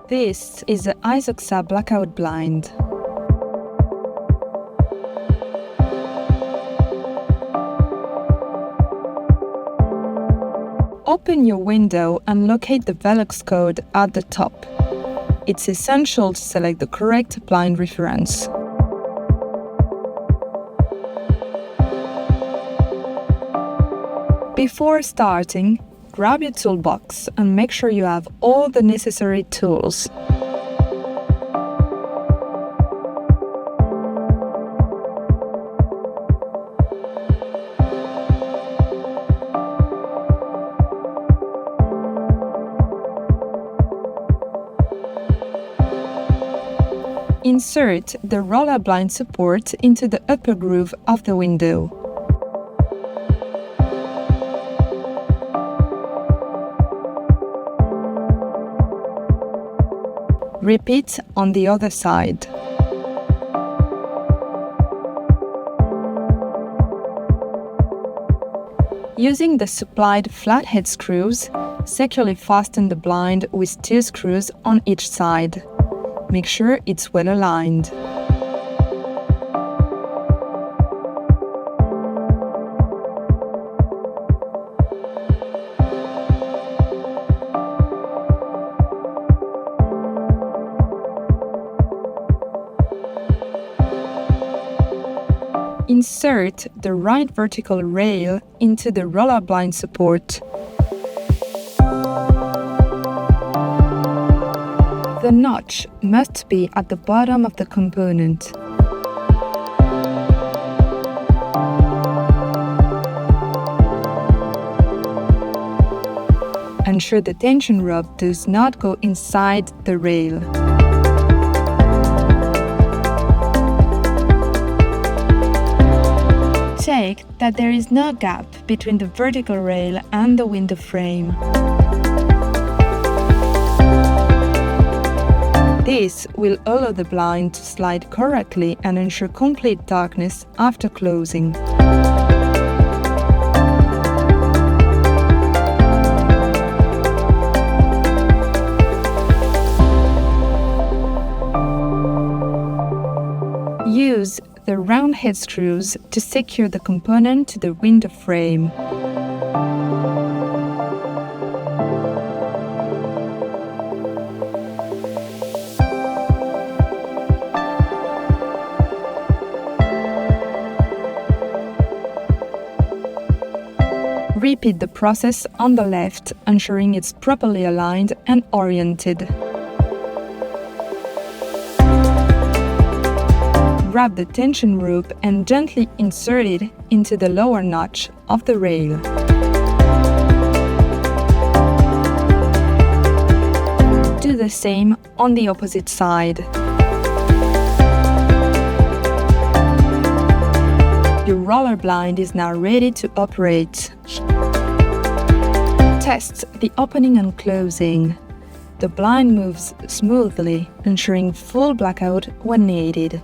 This is the Isoxa blackout blind. Open your window and locate the VELUX code at the top. It's essential to select the correct blind reference. Before starting, grab your toolbox and make sure you have all the necessary tools. Insert the roller blind support into the upper groove of the window. Repeat on the other side. Using the supplied flathead screws, securely fasten the blind with 2 screws on each side. Make sure it's well aligned. Insert the right vertical rail into the roller blind support. The notch must be at the bottom of the component. Ensure the tension rod does not go inside the rail. Check that there is no gap between the vertical rail and the window frame. This will allow the blind to slide correctly and ensure complete darkness after closing. Use the round head screws to secure the component to the window frame. Repeat the process on the left, ensuring it's properly aligned and oriented. Grab the tension rope and gently insert it into the lower notch of the rail. Do the same on the opposite side. Your roller blind is now ready to operate. Test the opening and closing. The blind moves smoothly, ensuring full blackout when needed.